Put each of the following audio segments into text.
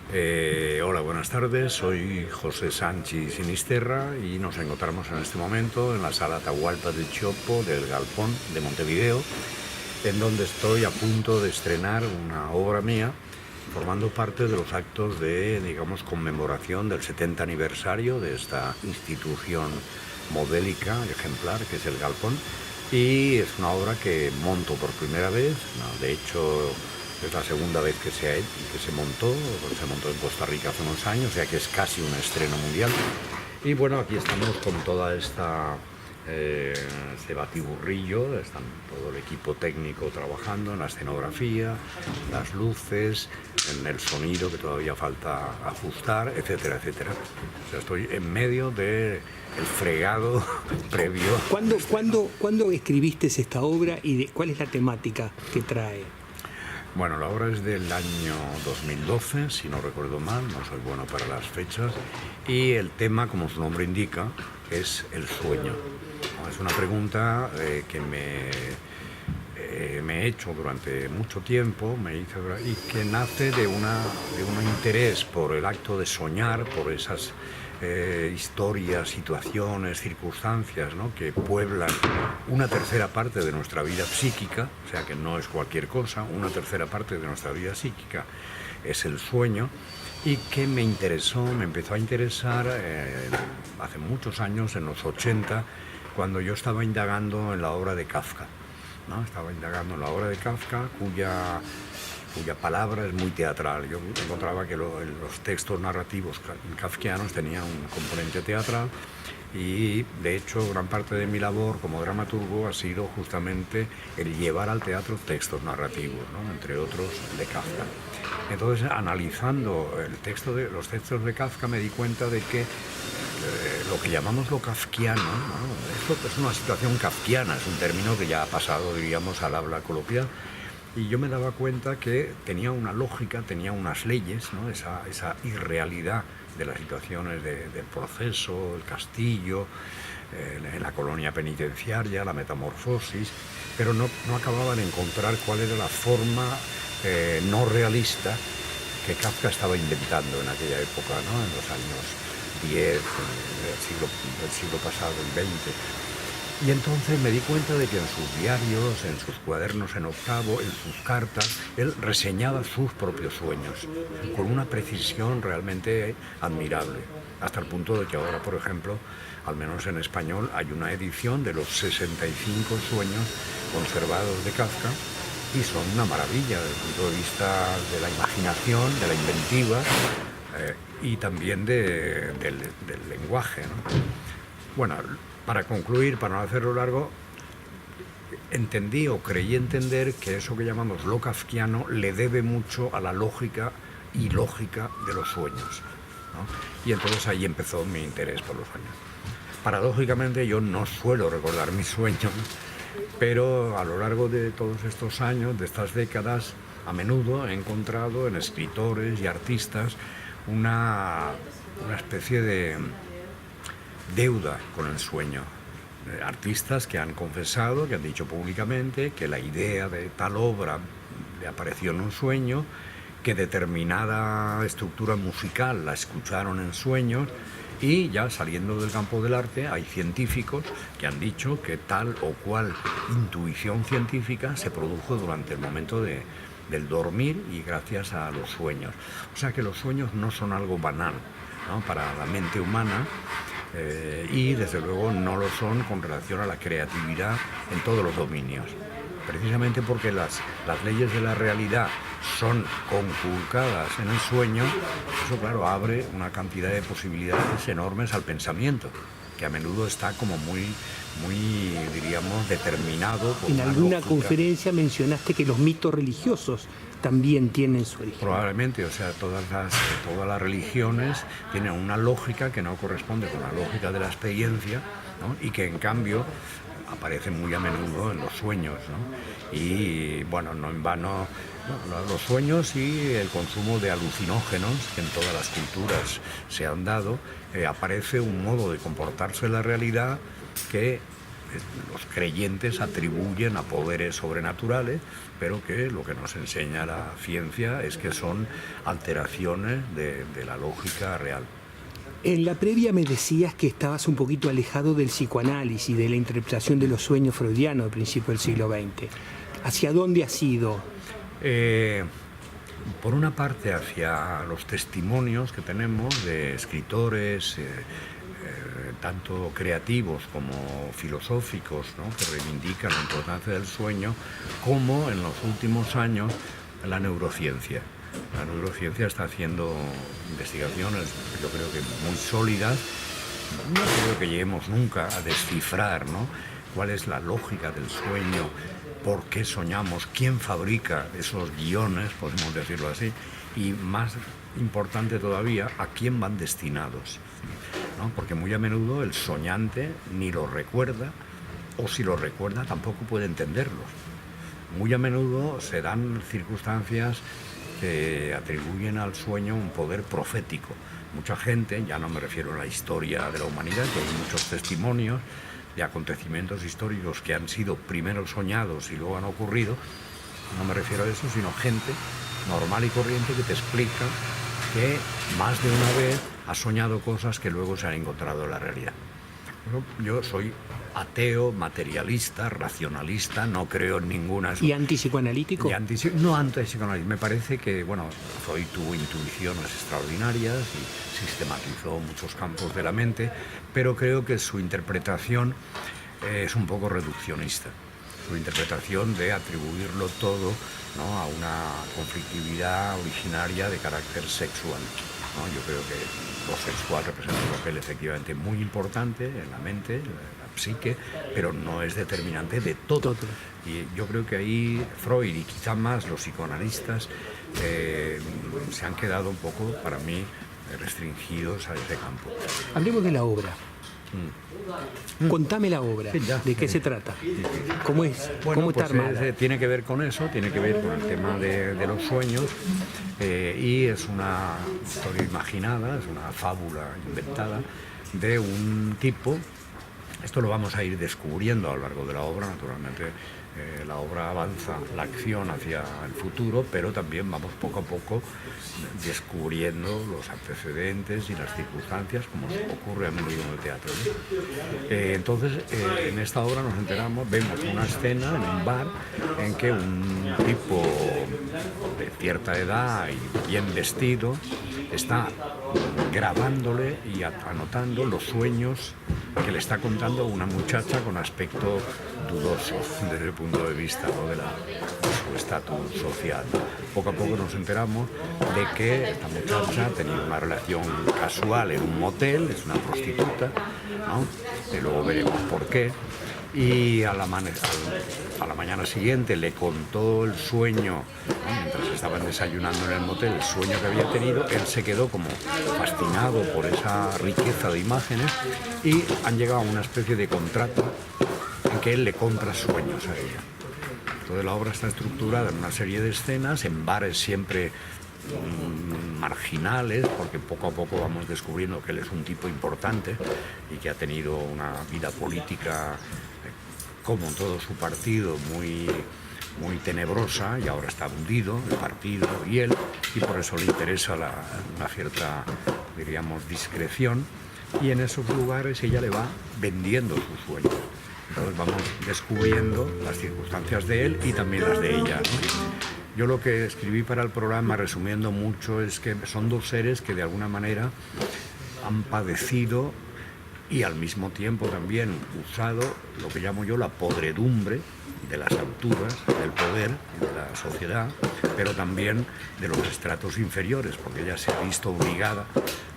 Hola, buenas tardes. Soy José Sanchi Sinisterra y nos encontramos en este momento en la sala Atahualpa de Chopo del Galpón de Montevideo, en donde estoy a punto de estrenar una obra mía, formando parte de los actos de, digamos, conmemoración del 70 aniversario de esta institución modélica, ejemplar, que es el Galpón. Y es una obra que monto por primera vez, no, de hecho es la segunda vez que se montó en Costa Rica hace unos años, o sea que es casi un estreno mundial. Y bueno, aquí estamos con toda este batiburrillo, están todo el equipo técnico trabajando en la escenografía, las luces, en el sonido que todavía falta ajustar, etcétera, etcétera. O sea, estoy en medio del fregado previo. ¿Cuándo escribiste esta obra y cuál es la temática que trae? Bueno, la obra es del año 2012, si no recuerdo mal, no soy bueno para las fechas, y el tema, como su nombre indica, es el sueño. Es una pregunta que me he hecho durante mucho tiempo, y que nace de un interés por el acto de soñar, por esas historias, situaciones, circunstancias, ¿no?, que pueblan una tercera parte de nuestra vida psíquica, o sea que no es cualquier cosa, una tercera parte de nuestra vida psíquica es el sueño, y que me empezó a interesar hace muchos años, en los 80, cuando yo estaba indagando en la obra de Kafka, ¿no? Estaba indagando en la obra de Kafka, cuya palabra es muy teatral. Yo encontraba que los textos narrativos kafkianos tenían un componente teatral, y de hecho gran parte de mi labor como dramaturgo ha sido justamente el llevar al teatro textos narrativos, ¿no?, entre otros de Kafka. Entonces, analizando los textos de Kafka, me di cuenta de que lo que llamamos lo kafkiano, ¿no?, esto es una situación kafkiana, es un término que ya ha pasado, diríamos, al habla coloquial. Y yo me daba cuenta que tenía una lógica, tenía unas leyes, ¿no?, esa irrealidad de las situaciones del proceso, el castillo, en la colonia penitenciaria, la metamorfosis, pero no acababa de encontrar cuál era la forma no realista que Kafka estaba inventando en aquella época, ¿no?, en los años 10 del siglo pasado, el 20. Y entonces me di cuenta de que en sus diarios, en sus cuadernos en octavo, en sus cartas, él reseñaba sus propios sueños con una precisión realmente admirable, hasta el punto de que ahora, por ejemplo, al menos en español, hay una edición de los 65 sueños conservados de Kafka, y son una maravilla desde el punto de vista de la imaginación, de la inventiva, y también del lenguaje, ¿no? Bueno, para concluir, para no hacerlo largo, entendí o creí entender que eso que llamamos lo kafkiano le debe mucho a la lógica ilógica de los sueños, ¿no? Y entonces ahí empezó mi interés por los sueños. Paradójicamente, yo no suelo recordar mis sueños, pero a lo largo de todos estos años, de estas décadas, a menudo he encontrado en escritores y artistas una especie de deuda con el sueño. Artistas que han confesado, que han dicho públicamente que la idea de tal obra le apareció en un sueño, que determinada estructura musical la escucharon en sueños, y ya saliendo del campo del arte hay científicos que han dicho que tal o cual intuición científica se produjo durante el momento del dormir y gracias a los sueños. O sea que los sueños no son algo banal, ¿no?, para la mente humana, y desde luego no lo son con relación a la creatividad en todos los dominios. Precisamente porque las leyes de la realidad son conculcadas en el sueño, eso claro abre una cantidad de posibilidades enormes al pensamiento, que a menudo está como muy, diríamos, determinado por En una alguna lógica. conferencia mencionaste que los mitos religiosos también tienen su origen. Probablemente, o sea, todas las religiones tienen una lógica que no corresponde con la lógica de la experiencia, ¿no?, y que en cambio aparecen muy a menudo en los sueños, ¿no? Y bueno, no en vano, ¿no?, los sueños y el consumo de alucinógenos que en todas las culturas se han dado, aparece un modo de comportarse en la realidad que los creyentes atribuyen a poderes sobrenaturales, pero que lo que nos enseña la ciencia es que son alteraciones de la lógica real. En la previa me decías que estabas un poquito alejado del psicoanálisis y de la interpretación de los sueños freudianos del principio del siglo XX. ¿Hacia dónde has ido? Por una parte, hacia los testimonios que tenemos de escritores, tanto creativos como filosóficos, ¿no?, que reivindican la importancia del sueño, como en los últimos años la neurociencia. La neurociencia está haciendo investigaciones, yo creo que muy sólidas. No creo que lleguemos nunca a descifrar, ¿no?, cuál es la lógica del sueño, por qué soñamos, quién fabrica esos guiones, podemos decirlo así, y más importante todavía, a quién van destinados, ¿no? Porque muy a menudo el soñante ni lo recuerda, o si lo recuerda tampoco puede entenderlos. Muy a menudo se dan circunstancias que atribuyen al sueño un poder profético. Mucha gente, ya no me refiero a la historia de la humanidad, que hay muchos testimonios de acontecimientos históricos que han sido primero soñados y luego han ocurrido, no me refiero a eso, sino gente normal y corriente que te explica que más de una vez ha soñado cosas que luego se han encontrado en la realidad. Yo soy ateo, materialista, racionalista, no creo en ninguna... ¿Y antipsicoanalítico? No antipsicoanalítico. Me parece que, Freud tuvo intuiciones extraordinarias y sistematizó muchos campos de la mente, pero creo que su interpretación es un poco reduccionista. Su interpretación de atribuirlo todo, ¿no?, a una conflictividad originaria de carácter sexual, ¿no? Yo creo que lo sexual representa un papel efectivamente muy importante en la mente, la psique, pero no es determinante de todo. Y yo creo que ahí Freud y quizá más los psicoanalistas se han quedado un poco, para mí, restringidos a ese campo. Hablemos de la obra. Contame la obra, sí, ¿de qué se trata? ¿Cómo es? Bueno, ¿Cómo está armada? Tiene que ver con eso, tiene que ver con el tema de los sueños, y es una historia imaginada, es una fábula inventada de un tipo. Esto lo vamos a ir descubriendo a lo largo de la obra, naturalmente. La obra avanza la acción hacia el futuro, pero también vamos poco a poco descubriendo los antecedentes y las circunstancias, como ocurre a menudo en el teatro, ¿no? Entonces, en esta obra nos enteramos, vemos una escena en un bar en que un tipo de cierta edad y bien vestido está grabándole y anotando los sueños que le está contando una muchacha con aspecto dudoso desde el punto de vista, ¿no?, de su estatus social. Poco a poco nos enteramos de que esta muchacha tenía una relación casual en un motel, es una prostituta, ¿no? Y luego veremos por qué. Y a la mañana siguiente le contó el sueño, ¿no?, mientras estaban desayunando en el motel, el sueño que había tenido. Él se quedó como fascinado por esa riqueza de imágenes y han llegado a una especie de contrato en que él le compra sueños a ella. Entonces la obra está estructurada en una serie de escenas, en bares siempre marginales, porque poco a poco vamos descubriendo que él es un tipo importante y que ha tenido una vida política, como en todo su partido, muy tenebrosa, y ahora está hundido el partido y él, y por eso le interesa una cierta, diríamos, discreción, y en esos lugares ella le va vendiendo sus sueños. Entonces vamos descubriendo las circunstancias de él y también las de ella, ¿no? Yo lo que escribí para el programa, resumiendo mucho, es que son dos seres que de alguna manera han padecido y al mismo tiempo también usado lo que llamo yo la podredumbre de las alturas del poder de la sociedad, pero también de los estratos inferiores, porque ella se ha visto obligada,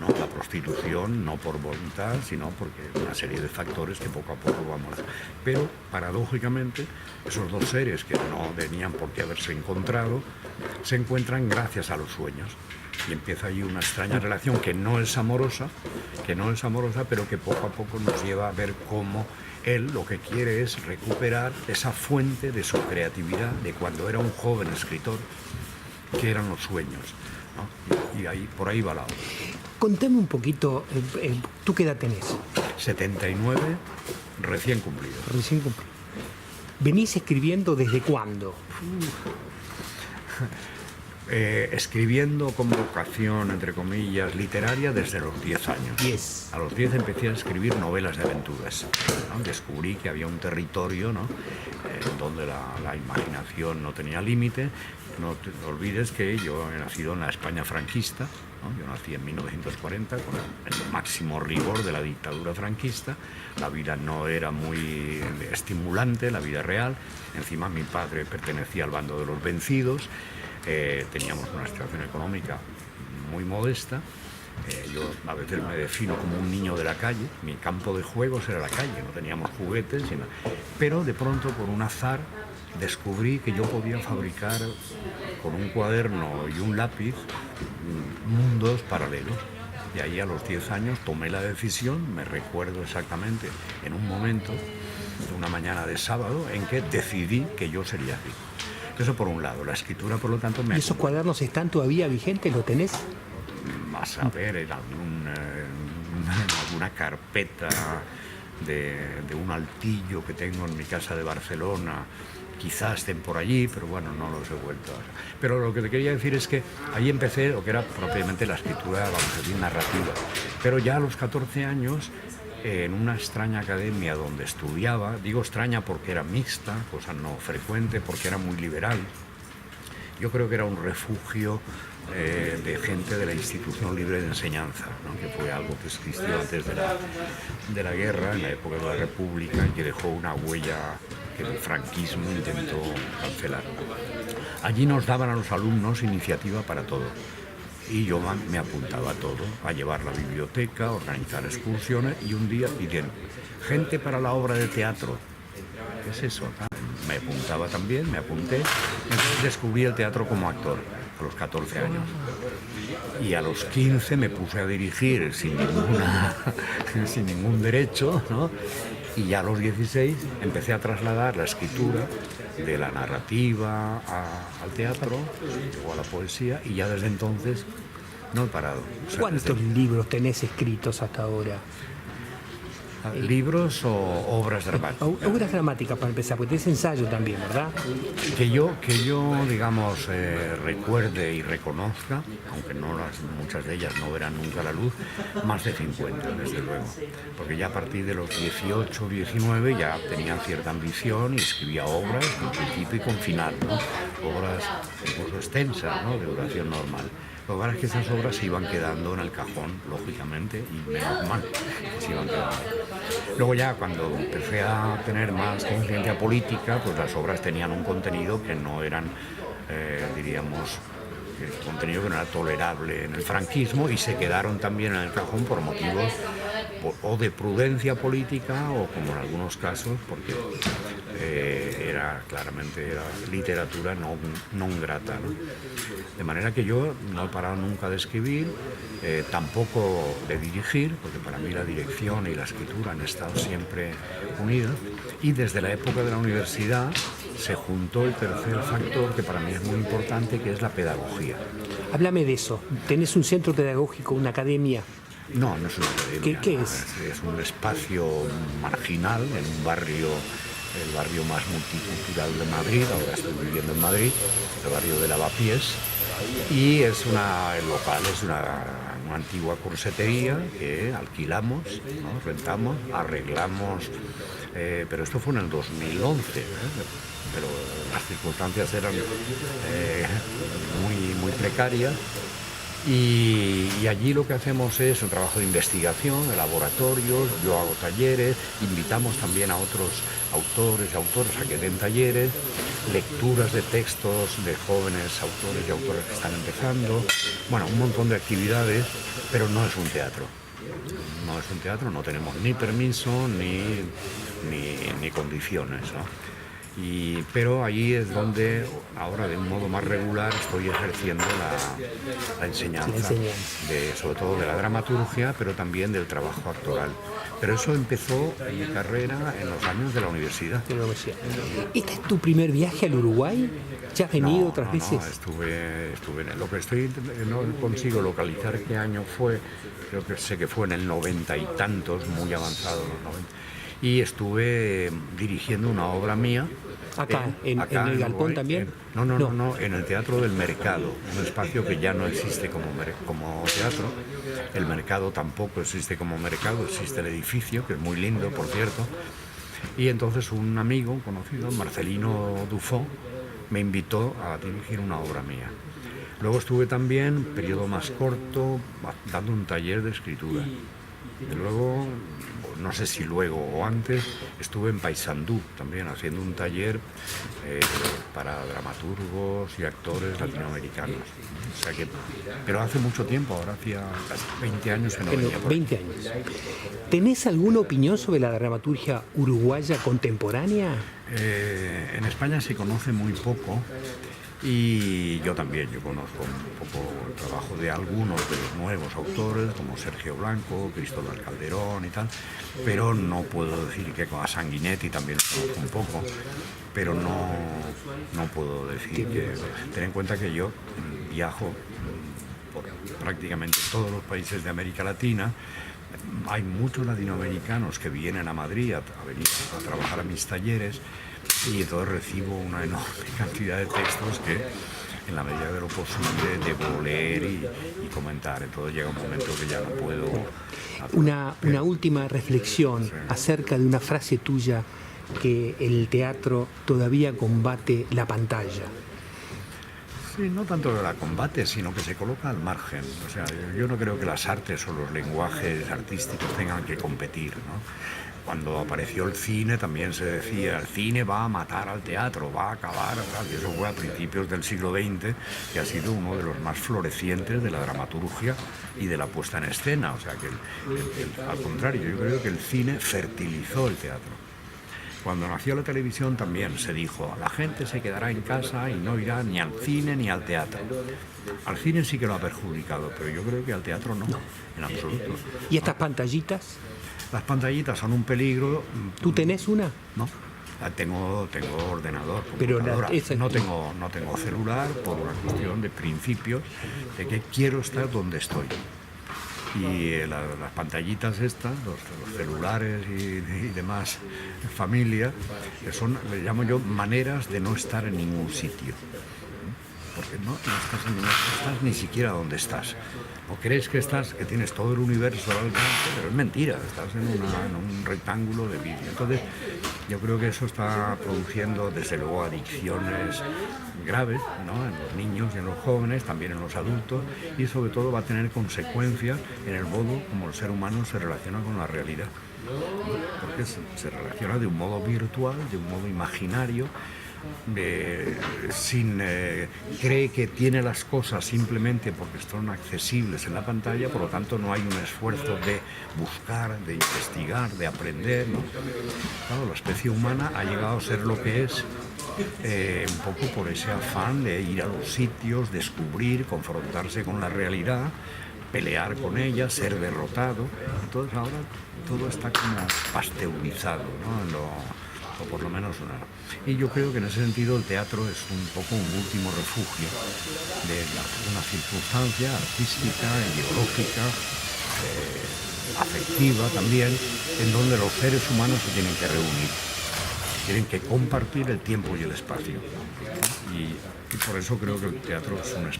¿no?, a la prostitución, no por voluntad, sino porque una serie de factores que poco a poco vamos a... Pero, paradójicamente, esos dos seres que no tenían por qué haberse encontrado, se encuentran gracias a los sueños. Y empieza ahí una extraña relación que no es amorosa, pero que poco a poco nos lleva a ver cómo él lo que quiere es recuperar esa fuente de su creatividad de cuando era un joven escritor, que eran los sueños, ¿no? Y ahí, por ahí va la obra. Contame un poquito, ¿tú qué edad tenés? 79, Recién cumplido. Recién cumplido. ¿Venís escribiendo desde cuándo? Escribiendo con vocación, entre comillas, literaria desde los 10 años. 10. A los 10 empecé a escribir novelas de aventuras, ¿no? Descubrí que había un territorio, ¿no? Donde la imaginación no tenía límite. No te olvides que yo he nacido en la España franquista, ¿no? Yo nací en 1940 con el máximo rigor de la dictadura franquista. La vida no era muy estimulante, la vida real. Encima mi padre pertenecía al bando de los vencidos. Teníamos una situación económica muy modesta. Yo a veces me defino como un niño de la calle. Mi campo de juegos era la calle, no teníamos juguetes, pero de pronto, por un azar, descubrí que yo podía fabricar con un cuaderno y un lápiz mundos paralelos. Y ahí a los 10 años tomé la decisión, me recuerdo exactamente, en un momento, de una mañana de sábado, en que decidí que yo sería rico. Eso por un lado. La escritura, por lo tanto, me... ¿Y esos cuadernos están todavía vigentes? ¿Lo tenés? A saber, en alguna carpeta de un altillo que tengo en mi casa de Barcelona, quizás estén por allí, pero bueno, no los he vuelto a ver. Pero lo que te quería decir es que ahí empecé lo que era propiamente la escritura, vamos a decir, narrativa. Pero ya a los 14 años, en una extraña academia donde estudiaba, digo extraña porque era mixta, cosa no frecuente, porque era muy liberal. Yo creo que era un refugio de gente de la Institución Libre de Enseñanza, ¿no? Que fue algo que existió antes de la guerra, en la época de la República, y que dejó una huella que el franquismo intentó cancelar. Allí nos daban a los alumnos iniciativa para todo. Y yo me apuntaba a todo, a llevar la biblioteca, a organizar excursiones, y un día pidieron gente para la obra de teatro. ¿Qué es eso? Me apuntaba también, me apunté. Entonces descubrí el teatro como actor a los 14 años. Y a los 15 me puse a dirigir sin ningún derecho, ¿no? Y ya a los 16 empecé a trasladar la escritura de la narrativa al teatro o a la poesía, y ya desde entonces no he parado. O sea, ¿Cuántos libros tenés escritos hasta ahora? ¿Libros o obras dramáticas? Obras dramáticas para empezar, porque tenés ensayo también, ¿verdad? Que yo digamos, recuerde y reconozca, aunque muchas de ellas no verán nunca la luz, más de 50, desde luego. Porque ya a partir de los 18, 19 ya tenía cierta ambición y escribía obras con principio y con final, ¿no? Obras incluso extensas, ¿no? De duración normal. Lo que pasa es que esas obras se iban quedando en el cajón, lógicamente, y menos mal que se iban quedando. Luego ya cuando empecé a tener más conciencia política, pues las obras tenían un contenido que no eran, diríamos, contenido que no era tolerable en el franquismo, y se quedaron también en el cajón por motivos o de prudencia política, o como en algunos casos, porque era literatura non grata, ¿no? De manera que yo no he parado nunca de escribir, tampoco de dirigir, porque para mí la dirección y la escritura han estado siempre unidas, y desde la época de la universidad se juntó el tercer factor que para mí es muy importante, que es la pedagogía. Háblame de eso. ¿Tenés un centro pedagógico, una academia? No, no es una academia. ¿Qué es? Es un espacio marginal en un barrio, el barrio más multicultural de Madrid. Ahora estoy viviendo en Madrid, el barrio de Lavapiés, y el local es una antigua corsetería que alquilamos, ¿no? Rentamos, arreglamos, pero esto fue en el 2011, pero las circunstancias eran muy precarias. Y allí lo que hacemos es un trabajo de investigación, de laboratorios, yo hago talleres, invitamos también a otros autores y autoras a que den talleres, lecturas de textos de jóvenes autores y autoras que están empezando, bueno, un montón de actividades, pero no es un teatro. No es un teatro, no tenemos ni permiso ni condiciones, ¿no? Pero ahí es donde ahora de un modo más regular estoy ejerciendo la enseñanza, sobre todo de la dramaturgia, pero también del trabajo actoral. Pero eso empezó en mi carrera en los años de la universidad. ¿Este es tu primer viaje al Uruguay? ¿Ya has venido otras veces? No, estuve en lo que no consigo localizar qué año fue, creo que sé que fue en el 90 y tantos, muy avanzado en los 90. y estuve dirigiendo una obra mía. Acá, en el Galpón también. No, en el Teatro del Mercado, un espacio que ya no existe como teatro. El mercado tampoco existe como mercado, existe el edificio, que es muy lindo, por cierto. Y entonces un amigo, un conocido, Marcelino Dufo, me invitó a dirigir una obra mía. Luego estuve también, periodo más corto, dando un taller de escritura. Y luego, no sé si luego o antes, estuve en Paysandú también haciendo un taller para dramaturgos y actores latinoamericanos. O sea que, pero hace mucho tiempo, ahora hacía casi 20 años que no venía por 20 años. ¿Tenés alguna opinión sobre la dramaturgia uruguaya contemporánea? En España se conoce muy poco. Y yo también, yo conozco un poco el trabajo de algunos de los nuevos autores, como Sergio Blanco, Cristóbal Calderón y tal, pero no puedo decir que con Sanguinetti también lo conozco un poco, pero no puedo decir que... Ten en cuenta que yo viajo por prácticamente todos los países de América Latina. Hay muchos latinoamericanos que vienen a Madrid a venir a trabajar a mis talleres, y entonces recibo una enorme cantidad de textos que en la medida de lo posible debo leer y comentar. Entonces llega un momento que ya no puedo... Una última reflexión acerca de una frase tuya, que el teatro todavía combate la pantalla. Sí, no tanto la combate, sino que se coloca al margen. O sea, yo no creo que las artes o los lenguajes artísticos tengan que competir, ¿no? Cuando apareció el cine también se decía, el cine va a matar al teatro, va a acabar, y eso fue a principios del siglo XX, que ha sido uno de los más florecientes de la dramaturgia y de la puesta en escena. O sea que, al contrario, yo creo que el cine fertilizó el teatro. Cuando nació la televisión también se dijo, la gente se quedará en casa y no irá ni al cine ni al teatro. Al cine sí que lo ha perjudicado, pero yo creo que al teatro no. En absoluto. ¿Y estas pantallitas? Las pantallitas son un peligro. ¿Tú tenés una? No. Tengo ordenador, pero no tengo celular por una cuestión de principios, de que quiero estar donde estoy. Y las pantallitas estas, los celulares y demás familia, que son, le llamo yo, maneras de no estar en ningún sitio. Porque no estás ni siquiera donde estás. O crees que tienes todo el universo al alcance, pero es mentira, estás en un rectángulo de vídeo. Entonces, yo creo que eso está produciendo, desde luego, adicciones graves, ¿no? En los niños y en los jóvenes, también en los adultos, y sobre todo va a tener consecuencias en el modo como el ser humano se relaciona con la realidad. Porque se relaciona de un modo virtual, de un modo imaginario, cree que tiene las cosas simplemente porque son accesibles en la pantalla, por lo tanto no hay un esfuerzo de buscar, de investigar, de aprender, ¿no? Claro, la especie humana ha llegado a ser lo que es un poco por ese afán de ir a los sitios, descubrir, confrontarse con la realidad, pelear con ella, ser derrotado. Entonces ahora todo está como pasteurizado, ¿no? O por lo menos una. Y yo creo que en ese sentido el teatro es un poco un último refugio de una circunstancia artística, ideológica, afectiva también, en donde los seres humanos se tienen que reunir, tienen que compartir el tiempo y el espacio. Y por eso creo que el teatro es un espacio